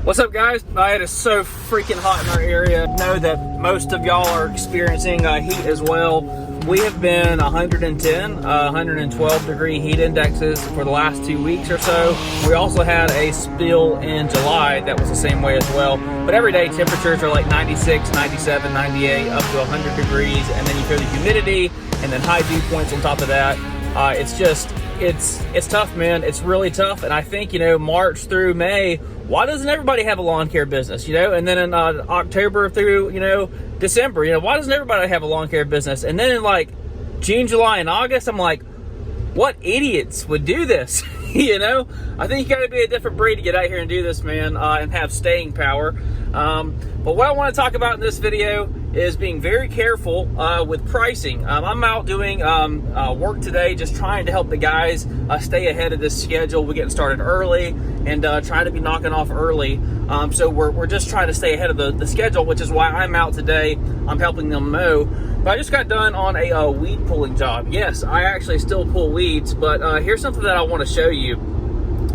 What's up, guys? It is so freaking hot in our area. I know that most of y'all are experiencing heat as well. We have been 110, 112 degree heat indexes for the last 2 weeks or so. We also had a spill in July that was the same way as well. But everyday temperatures are like 96, 97, 98, up to 100 degrees. And then you feel the humidity and then high dew points on top of that. It's tough, man. It's really tough. And I think, March through May, why doesn't everybody have a lawn care business, And then in October through, December, why doesn't everybody have a lawn care business? And then in like June, July, and August, I'm like, what idiots would do this? I think you got to be a different breed to get out here and do this, man, and have staying power. But what I want to talk about in this video is being very careful with pricing. I'm out doing work today, just trying to help the guys stay ahead of this schedule. We're getting started early and trying to be knocking off early. So we're just trying to stay ahead of the schedule, which is why I'm out today. I'm helping them mow. But I just got done on a weed pulling job. Yes, I actually still pull weeds, but here's something that I want to show you,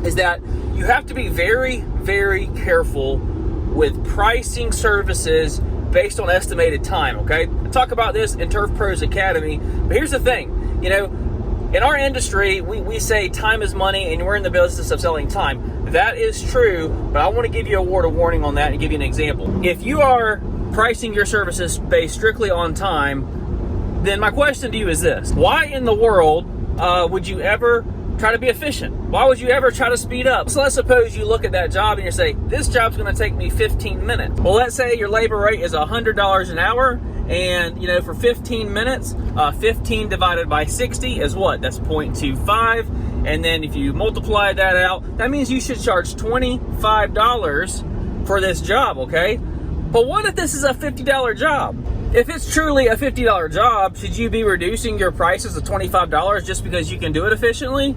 is that you have to be very, very careful with pricing services based on estimated time, okay? I talk about this in Turf Pros Academy, but here's the thing, in our industry, we say time is money, and we're in the business of selling time. That is true, but I want to give you a word of warning on that and give you an example. If you are pricing your services based strictly on time, then my question to you is this: why in the world would you ever try to be efficient? Why would you ever try to speed up? So let's suppose you look at that job and you say, this job's going to take me 15 minutes. Well, let's say your labor rate is $100 an hour, and for 15 minutes, 15 divided by 60 is what? That's 0.25. And then if you multiply that out, that means you should charge $25 for this job, okay? But what if this is a $50 job? If it's truly a $50 job, should you be reducing your prices to $25 just because you can do it efficiently?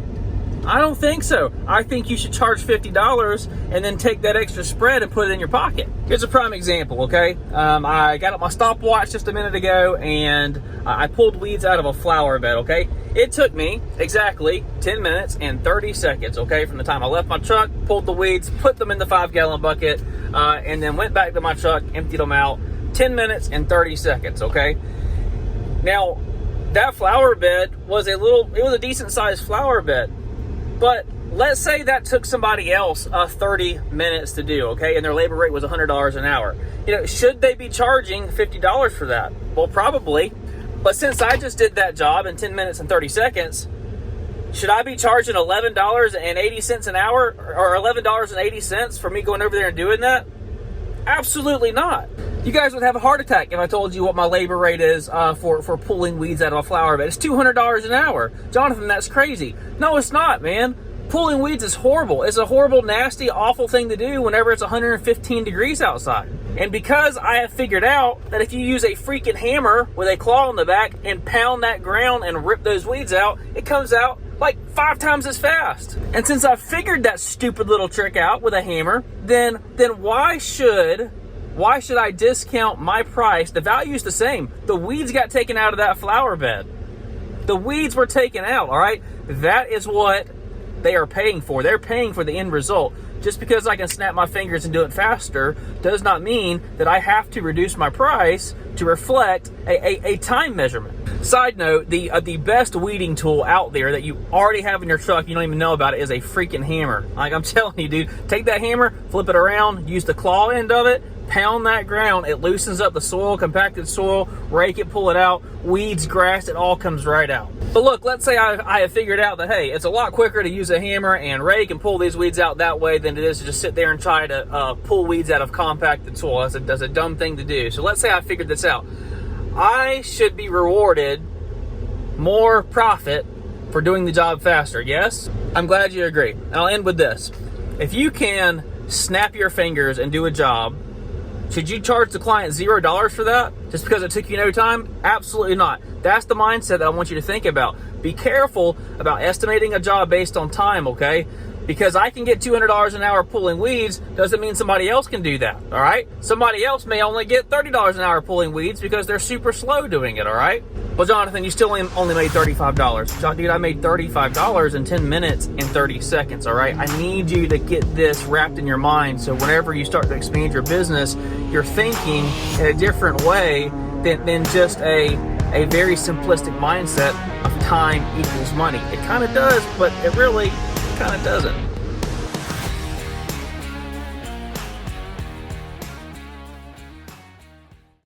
I don't think so. I think you should charge $50 and then take that extra spread and put it in your pocket. Here's a prime example, okay? I got up my stopwatch just a minute ago, and I pulled weeds out of a flower bed, okay? It took me exactly 10 minutes and 30 seconds, okay? From the time I left my truck, pulled the weeds, put them in the 5-gallon bucket, and then went back to my truck, emptied them out. 10 minutes and 30 seconds, okay? Now, that flower bed was a decent sized flower bed. But let's say that took somebody else 30 minutes to do, okay? And their labor rate was $100 an hour. Should they be charging $50 for that? Well, probably. But since I just did that job in 10 minutes and 30 seconds, should I be charging $11.80 an hour or $11.80 for me going over there and doing that? Absolutely not. You guys would have a heart attack if I told you what my labor rate is for pulling weeds out of a flower bed. It's $200 an hour. Jonathan, that's crazy. No, it's not, man. Pulling weeds is horrible. It's a horrible, nasty, awful thing to do whenever it's 115 degrees outside. And because I have figured out that if you use a freaking hammer with a claw on the back and pound that ground and rip those weeds out, it comes out like 5 times as fast. And since I figured that stupid little trick out with a hammer, then why should I discount my price? The value's the same. The weeds got taken out of that flower bed. The weeds were taken out, all right? That is what they are paying for. They're paying for the end result. Just because I can snap my fingers and do it faster does not mean that I have to reduce my price to reflect a time measurement. Side note, the best weeding tool out there that you already have in your truck, you don't even know about it, is a freaking hammer. Like I'm telling you, dude, take that hammer, flip it around, use the claw end of it, pound that ground, it loosens up the soil, compacted soil, rake it, pull it out, weeds, grass, it all comes right out. But look, let's say I have figured out that, hey, it's a lot quicker to use a hammer and rake and pull these weeds out that way than it is to just sit there and try to pull weeds out of compacted soil. That's a dumb thing to do. So let's say I figured this out. I should be rewarded more profit for doing the job faster, yes? I'm glad you agree. And I'll end with this. If you can snap your fingers and do a job, should you charge the client $0 for that just because it took you no time? Absolutely not. That's the mindset that I want you to think about. Be careful about estimating a job based on time, okay? Because I can get $200 an hour pulling weeds doesn't mean somebody else can do that, all right? Somebody else may only get $30 an hour pulling weeds because they're super slow doing it, all right? Well, Jonathan, you still only made $35. Dude, I made $35 in 10 minutes and 30 seconds, all right? I need you to get this wrapped in your mind so whenever you start to expand your business, you're thinking in a different way than just a very simplistic mindset of time equals money. It kind of does, but it really kind of doesn't.